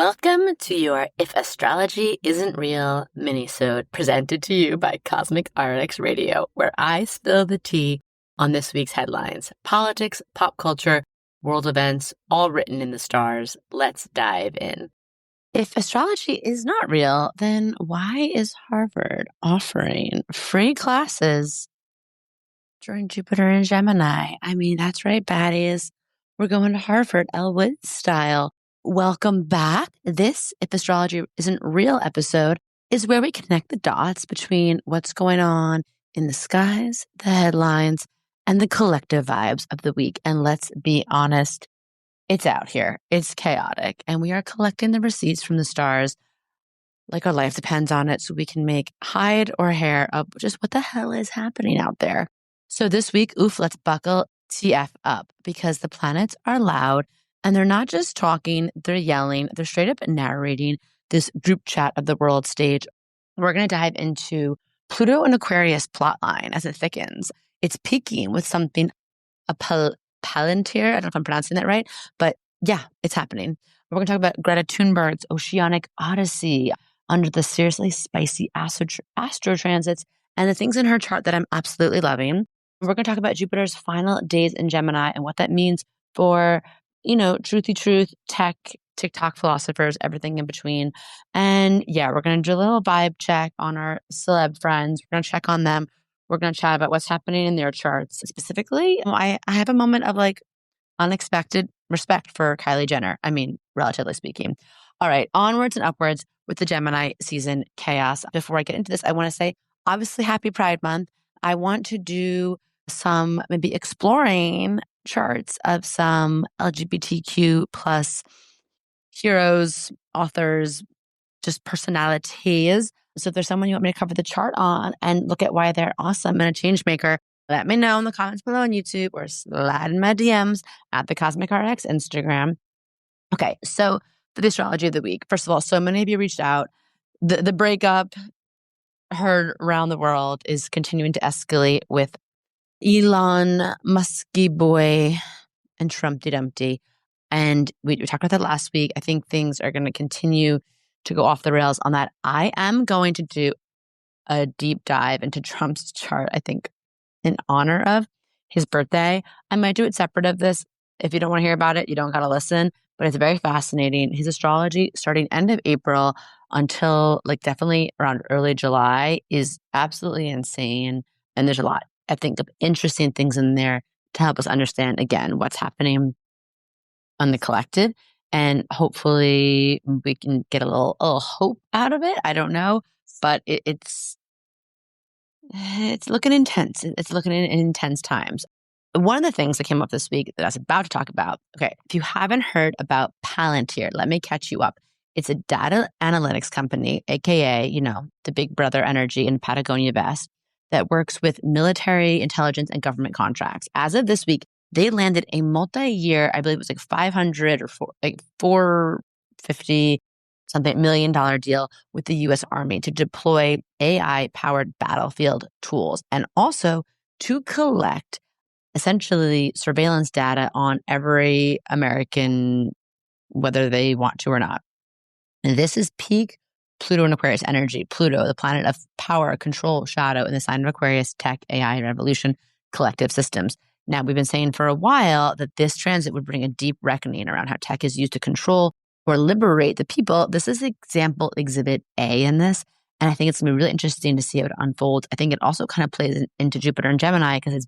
Welcome to your If Astrology Isn't Real minisode presented to you by Cosmic RX Radio, where I spill the tea on this week's headlines, politics, pop culture, world events, all written in the stars. Let's dive in. If astrology is not real, then why is Harvard offering free classes during Jupiter and Gemini? I mean, that's right, baddies. We're going to Harvard, Elwood style. Welcome back. This If Astrology Isn't Real episode is where we connect the dots between what's going on in the skies, the headlines, and the collective vibes of the week. And let's be honest, it's out here. It's chaotic. And we are collecting the receipts from the stars like our life depends on it so we can make hide or hair of just what the hell is happening out there. So this week, let's buckle TF up because the planets are loud and they're not just talking, they're yelling, they're straight up narrating this group chat of the world stage. We're going to dive into Pluto and Aquarius plotline as it thickens. It's peaking with something, a Palantir. I don't know if I'm pronouncing that right, but yeah, it's happening. We're going to talk about Greta Thunberg's oceanic odyssey under the seriously spicy astro transits and the things in her chart that I'm absolutely loving. We're going to talk about Jupiter's final days in Gemini and what that means for, truthy truth, tech, TikTok philosophers, everything in between. And yeah, we're going to do a little vibe check on our celeb friends. We're going to check on them. We're going to chat about what's happening in their charts. Specifically, I have a moment of unexpected respect for Kylie Jenner. I mean, relatively speaking. All right, onwards and upwards with the Gemini season chaos. Before I get into this, I want to say, obviously, happy Pride Month. I want to do some maybe exploring charts of some LGBTQ plus heroes, authors, just personalities. So if there's someone you want me to cover the chart on and look at why they're awesome and a change maker, let me know in the comments below on YouTube or slide in my DMs at the Cosmic RX Instagram. Okay, so for the astrology of the week, first of all, so many of you reached out. The breakup heard around the world is continuing to escalate with Elon Musky boy and Trumpty Dumpty. And we talked about that last week. I think things are going to continue to go off the rails on that. I am going to do a deep dive into Trump's chart, I think, in honor of his birthday. I might do it separate of this. If you don't want to hear about it, you don't got to listen. But it's very fascinating. His astrology starting end of April until definitely around early July is absolutely insane. And there's a lot, I think, of interesting things in there to help us understand, again, what's happening on the collective. And hopefully we can get a little hope out of it. I don't know, but it's looking intense. It's looking in intense times. One of the things that came up this week that I was about to talk about, okay, if you haven't heard about Palantir, let me catch you up. It's a data analytics company, AKA, the big brother energy in Patagonia vest that works with military intelligence and government contracts. As of this week, they landed a multi-year, I believe it was 500 or 450 something $1 million deal with the U.S. Army to deploy AI-powered battlefield tools and also to collect essentially surveillance data on every American, whether they want to or not. And this is peak Pluto and Aquarius energy. Pluto, the planet of power, control, shadow, in the sign of Aquarius, tech, AI, revolution, collective systems. Now, we've been saying for a while that this transit would bring a deep reckoning around how tech is used to control or liberate the people. This is example exhibit A in this. And I think it's going to be really interesting to see how it unfolds. I think it also kind of plays into Jupiter and Gemini because it's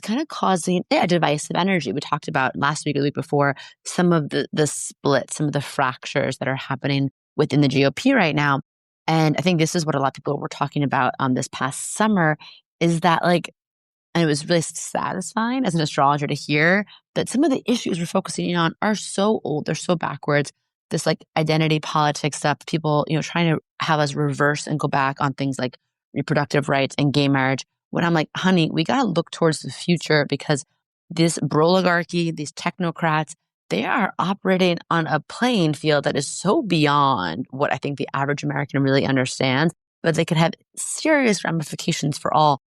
kind of causing a divisive energy. We talked about last week or the week before some of the splits, some of the fractures that are happening within the GOP right now. And I think this is what a lot of people were talking about this past summer is that and it was really satisfying as an astrologer to hear that some of the issues we're focusing on are so old, they're so backwards. This identity politics stuff, people, trying to have us reverse and go back on things like reproductive rights and gay marriage. When I'm like, honey, we got to look towards the future because this oligarchy, these technocrats, they are operating on a playing field that is so beyond what I think the average American really understands, but they could have serious ramifications for all.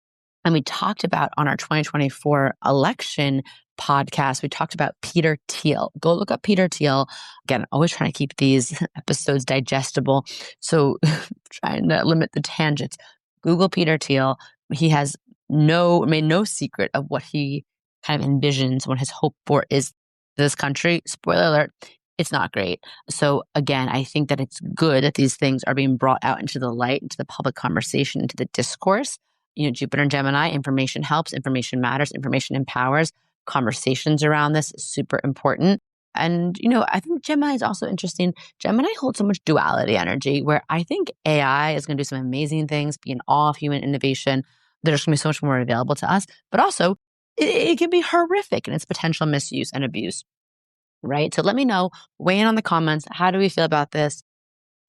And we talked about on our 2024 election podcast, we talked about Peter Thiel. Go look up Peter Thiel. Again, always trying to keep these episodes digestible. So trying to limit the tangents. Google Peter Thiel. He has made no secret of what he kind of envisions, what his hope for is this country. Spoiler alert, it's not great. So again, I think that it's good that these things are being brought out into the light, into the public conversation, into the discourse. Jupiter and Gemini, information helps, information matters, information empowers. Conversations around this is super important. And, I think Gemini is also interesting. Gemini holds so much duality energy where I think AI is going to do some amazing things, be in awe of human innovation. There's going to be so much more available to us, but also it can be horrific in its potential misuse and abuse, right? So let me know, weigh in on the comments. How do we feel about this?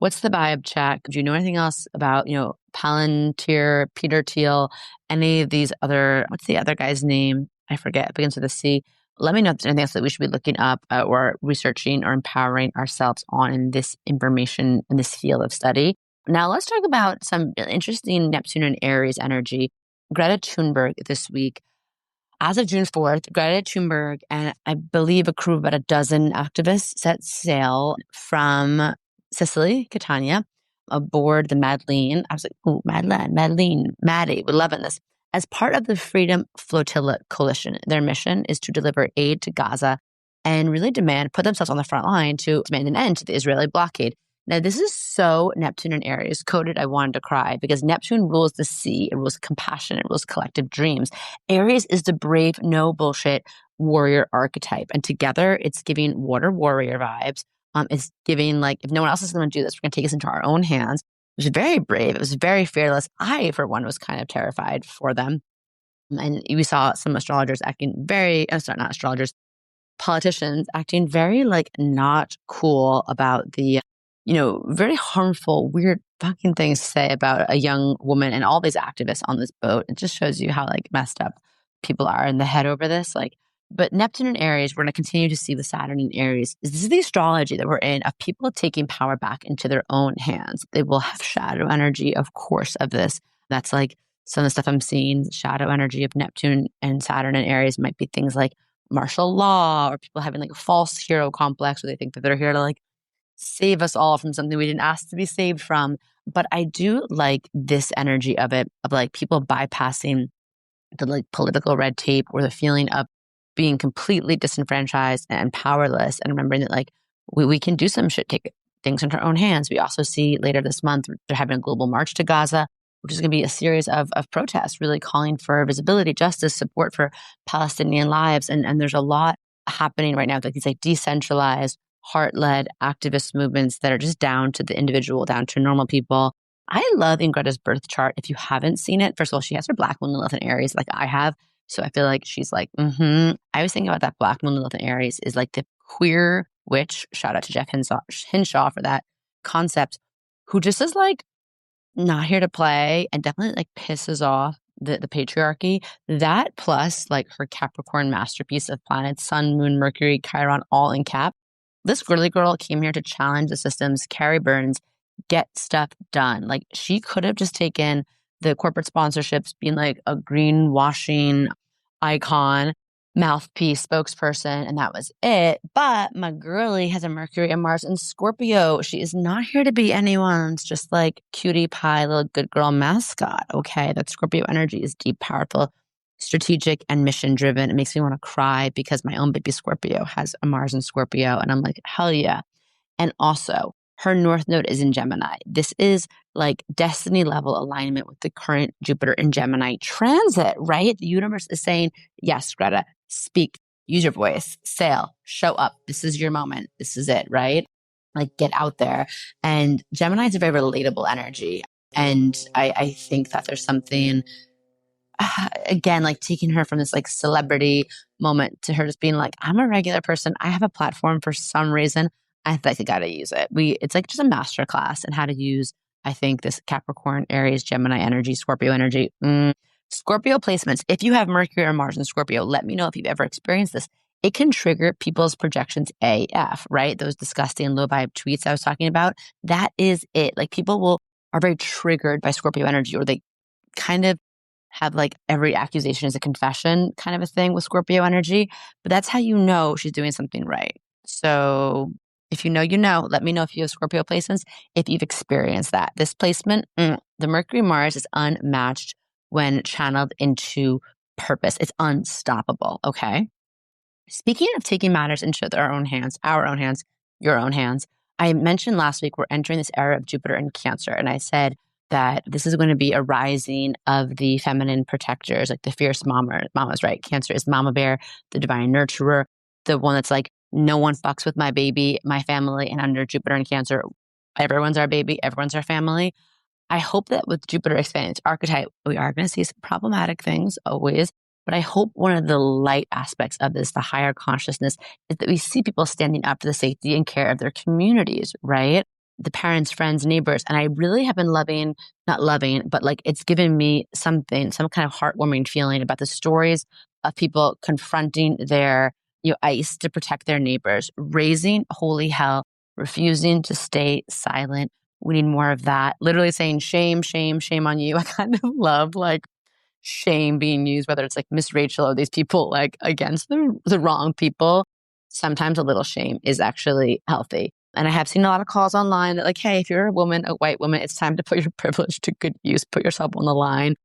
What's the vibe check? Do you know anything else about, Palantir, Peter Thiel, any of these other, what's the other guy's name? I forget, it begins with a C. Let me know if there's anything else that we should be looking up or researching or empowering ourselves on in this information, in this field of study. Now let's talk about some interesting Neptune and Aries energy. Greta Thunberg this week. As of June 4th, Greta Thunberg and I believe a crew of about a dozen activists set sail from Sicily, Catania, aboard the Madeleine. I was like, oh, Madeleine, MADI. We're loving this. As part of the Freedom Flotilla Coalition, their mission is to deliver aid to Gaza and really put themselves on the front line to demand an end to the Israeli blockade. Now, this is so Neptune and Aries coded. I wanted to cry because Neptune rules the sea. It rules compassion. It rules collective dreams. Aries is the brave, no bullshit warrior archetype. And together it's giving water warrior vibes. It's giving if no one else is going to do this, we're going to take this into our own hands. It was very brave. It was very fearless. I, for one, was kind of terrified for them. And we saw some astrologers acting not astrologers, politicians acting very not cool about the very harmful, weird fucking things to say about a young woman and all these activists on this boat. It just shows you how messed up people are in the head over this. But Neptune and Aries, we're going to continue to see with Saturn and Aries. This is the astrology that we're in of people taking power back into their own hands. They will have shadow energy, of course, of this. That's some of the stuff I'm seeing. Shadow energy of Neptune and Saturn and Aries might be things like martial law or people having a false hero complex where they think that they're here to save us all from something we didn't ask to be saved from. But I do like this energy of it, of people bypassing the political red tape or the feeling of being completely disenfranchised and powerless, and remembering that we can do some shit, take things into our own hands. We also see later this month they're having a global march to Gaza, which is going to be a series of protests, really calling for visibility, justice, support for Palestinian lives. And there's a lot happening right now with these decentralized, heart-led activist movements that are just down to the individual, down to normal people. I love in Greta's birth chart. If you haven't seen it, first of all, she has her black moon, Lilith, and Aries like I have. So I feel like she's I was thinking about that black moon, Lilith, and Aries is the queer witch. Shout out to Jeff Hinshaw for that concept, who just is not here to play and definitely pisses off the patriarchy. That plus her Capricorn masterpiece of planets, Sun, Moon, Mercury, Chiron, all in Cap. This girly girl came here to challenge the systems, carry burdens, get stuff done. She could have just taken the corporate sponsorships, being a greenwashing icon, mouthpiece, spokesperson, and that was it. But my girlie has a Mercury and Mars in Scorpio. She is not here to be anyone's just cutie pie little good girl mascot. Okay, that Scorpio energy is deep, powerful, strategic, and mission driven. It makes me want to cry because my own baby Scorpio has a Mars in Scorpio, and I'm hell yeah. And also, her North Node is in Gemini. This is destiny level alignment with the current Jupiter in Gemini transit, right? The universe is saying, yes, Greta, speak, use your voice, sail, show up. This is your moment. This is it, right? Get out there. And Gemini is a very relatable energy. And I think that there's something, again, taking her from this celebrity moment to her just being I'm a regular person. I have a platform for some reason. I think I got to use it. It's just a master class in how to use, I think, this Capricorn, Aries, Gemini energy, Scorpio energy. Scorpio placements. If you have Mercury or Mars in Scorpio, let me know if you've ever experienced this. It can trigger people's projections AF, right? Those disgusting low vibe tweets I was talking about. That is it. People are very triggered by Scorpio energy, or they kind of have like every accusation is a confession kind of a thing with Scorpio energy. But that's how you know she's doing something right. So if you know, you know. Let me know if you have Scorpio placements, if you've experienced that. This placement, the Mercury Mars is unmatched when channeled into purpose. It's unstoppable. Okay. Speaking of taking matters into their own hands, our own hands, your own hands, I mentioned last week we're entering this era of Jupiter in Cancer. And I said that this is going to be a rising of the feminine protectors, like the fierce mamas, right? Cancer is mama bear, the divine nurturer, the one that's like, no one fucks with my baby, my family. And under Jupiter in Cancer, everyone's our baby, everyone's our family. I hope that with Jupiter expanding its archetype, we are going to see some problematic things always. But I hope one of the light aspects of this, the higher consciousness, is that we see people standing up for the safety and care of their communities, right? The parents, friends, neighbors. And I really have been not loving, but like it's given me something, some kind of heartwarming feeling about the stories of people confronting their ice to protect their neighbors, raising holy hell, refusing to stay silent. We need more of that. Literally saying shame, shame, shame on you. I kind of love like shame being used, whether it's like Miss Rachel or these people like against the wrong people. Sometimes a little shame is actually healthy. And I have seen a lot of calls online that like, hey, if you're a woman, a white woman, it's time to put your privilege to good use, put yourself on the line,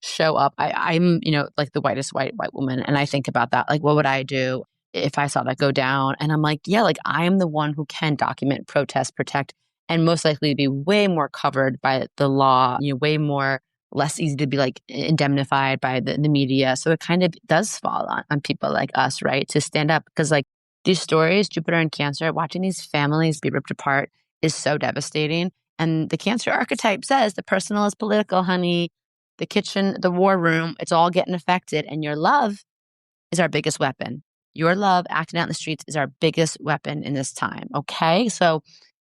show up. I'm, like the whitest white woman. And I think about that. Like, what would I do if I saw that go down? And I'm like, yeah, like I'm the one who can document, protest, protect, and most likely be way more covered by the law, way more less easy to be like indemnified by the media. So it kind of does fall on people like us, right? To stand up because like these stories, Jupiter and Cancer, watching these families be ripped apart is so devastating. And the Cancer archetype says the personal is political, honey. The kitchen, the war room, it's all getting affected. And your love is our biggest weapon. Your love acting out in the streets is our biggest weapon in this time. Okay. So,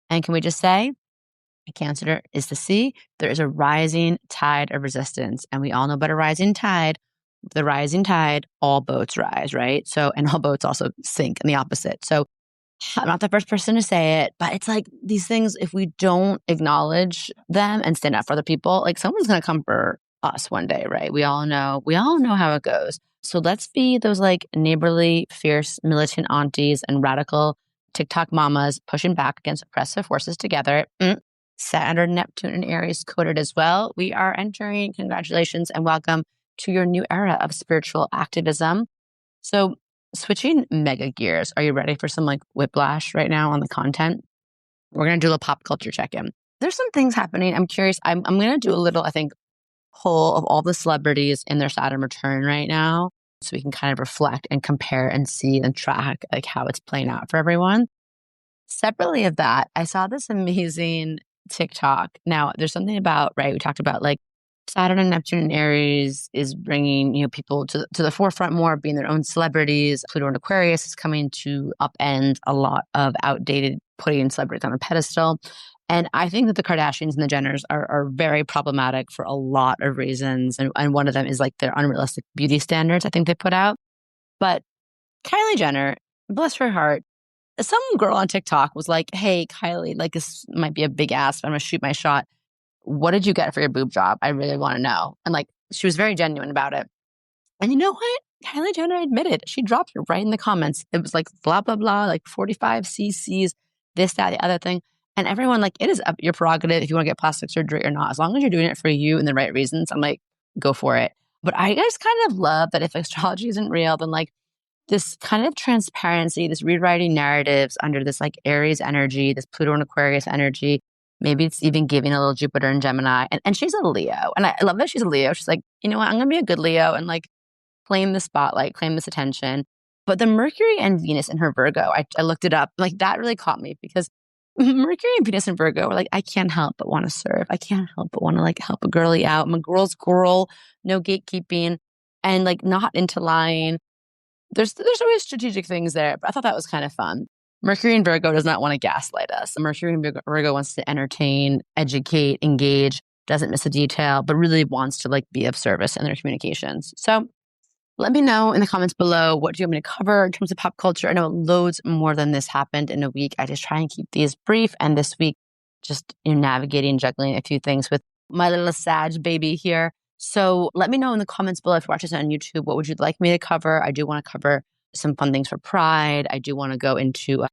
and can we just say, Cancer is the sea. There is a rising tide of resistance. And we all know about a rising tide. The rising tide, all boats rise, right? So, and all boats also sink in the opposite. So I'm not the first person to say it, but it's like these things, if we don't acknowledge them and stand up for other people, like someone's going to come for us one day, right? We all know how it goes. So let's be those like neighborly, fierce, militant aunties and radical TikTok mamas pushing back against oppressive forces together. Saturn, Neptune, and Aries coded as well. We are entering, congratulations and welcome to your new era of spiritual activism. So switching mega gears, are you ready for some like whiplash right now on the content? We're going to do a pop culture check-in. There's some things happening. I'm curious. I'm going to do a little, I think, poll of all the celebrities in their Saturn return right now. So we can kind of reflect and compare and see and track like how it's playing out for everyone. Separately of that, I saw this amazing TikTok. Now there's something about, right, we talked about like Saturn and Neptune and Aries is bringing, people to the forefront more, being their own celebrities. Pluto and Aquarius is coming to upend a lot of outdated putting celebrities on a pedestal. And I think that the Kardashians and the Jenners are very problematic for a lot of reasons. And one of them is like their unrealistic beauty standards I think they put out. But Kylie Jenner, bless her heart, some girl on TikTok was like, hey, Kylie, like this might be a big ask, but I'm going to shoot my shot. What did you get for your boob job? I really want to know. And like, she was very genuine about it. And you know what? Kylie Jenner admitted, she dropped it right in the comments. It was like, blah, blah, blah, like 45 cc's, this, that, the other thing. And everyone like, it is up your prerogative if you want to get plastic surgery or not. As long as you're doing it for you and the right reasons, I'm like, go for it. But I just kind of love that if astrology isn't real, then like this kind of transparency, this rewriting narratives under this like Aries energy, this Pluto and Aquarius energy. Maybe it's even giving a little Jupiter and Gemini. And she's a Leo. And I love that she's a Leo. She's like, you know what? I'm going to be a good Leo and like claim the spotlight, claim this attention. But the Mercury and Venus in her Virgo, I looked it up. Like that really caught me because Mercury and Venus in Virgo are like, I can't help but want to serve. I can't help but want to like help a girlie out. I'm a girl's girl, no gatekeeping and like not into lying. There's always strategic things there, but I thought that was kind of fun. Mercury in Virgo does not want to gaslight us. Mercury in Virgo wants to entertain, educate, engage, doesn't miss a detail, but really wants to like be of service in their communications. So let me know in the comments below, what do you want me to cover in terms of pop culture? I know loads more than this happened in a week. I just try and keep these brief. And this week, just navigating, juggling a few things with my little Sag baby here. So let me know in the comments below if you watch this on YouTube, what would you like me to cover? I do want to cover some fun things for Pride. I do want to go into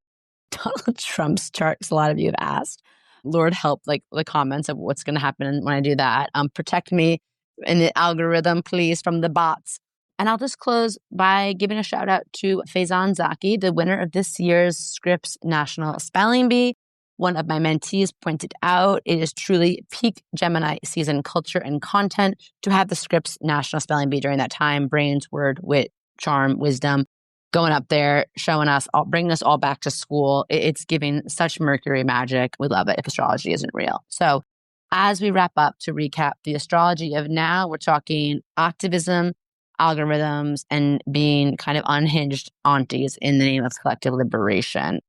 Donald Trump's chart, because a lot of you have asked. Lord help, like the comments of what's going to happen when I do that. Protect me in the algorithm, please, from the bots. And I'll just close by giving a shout out to Faizan Zaki, the winner of this year's Scripps National Spelling Bee. One of my mentees pointed out it is truly peak Gemini season culture and content to have the Scripps National Spelling Bee during that time. Brains, word, wit, charm, wisdom, going up there, showing us, bringing us all back to school. It's giving such Mercury magic. We love it if astrology isn't real. So as we wrap up, to recap the astrology of now, we're talking activism, algorithms, and being kind of unhinged aunties in the name of collective liberation.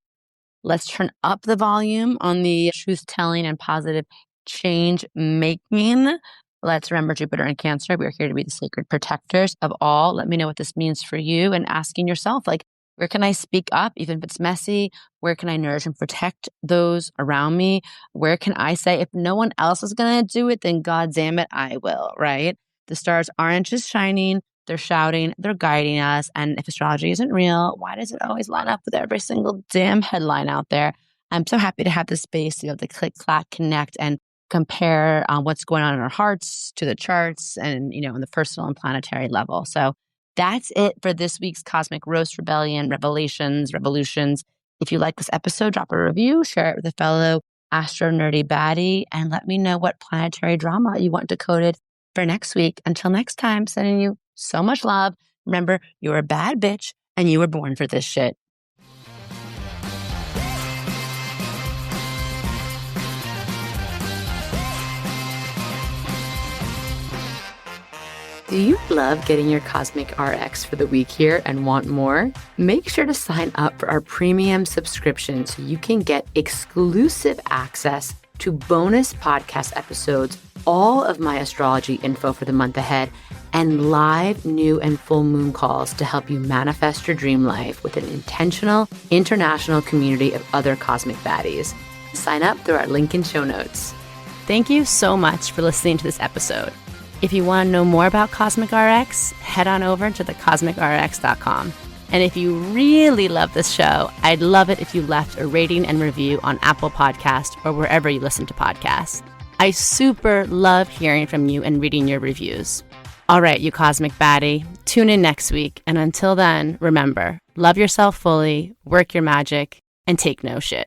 Let's turn up the volume on the truth-telling and positive change-making. Let's remember Jupiter and Cancer. We are here to be the sacred protectors of all. Let me know what this means for you, and asking yourself, like, where can I speak up, even if it's messy? Where can I nourish and protect those around me? Where can I say, if no one else is going to do it, then God damn it, I will, right? The stars aren't just shining. They're shouting, they're guiding us. And if astrology isn't real, why does it always line up with every single damn headline out there? I'm so happy to have this space to be able to click, clack, connect, and compare what's going on in our hearts to the charts and, on the personal and planetary level. So that's it for this week's Cosmic Roast Rebellion, Revelations, Revolutions. If you like this episode, drop a review, share it with a fellow astro nerdy baddie, and let me know what planetary drama you want decoded for next week. Until next time, sending you so much love. Remember, you're a bad bitch and you were born for this shit. Do you love getting your Cosmic RX for the week here and want more? Make sure to sign up for our premium subscription so you can get exclusive access to bonus podcast episodes, all of my astrology info for the month ahead, and live new and full moon calls to help you manifest your dream life with an intentional international community of other cosmic baddies. Sign up through our link in show notes. Thank you so much for listening to this episode. If you want to know more about Cosmic RX, head on over to thecosmicrx.com. And if you really love this show, I'd love it if you left a rating and review on Apple Podcasts or wherever you listen to podcasts. I super love hearing from you and reading your reviews. All right, you cosmic baddie, tune in next week. And until then, remember, love yourself fully, work your magic, and take no shit.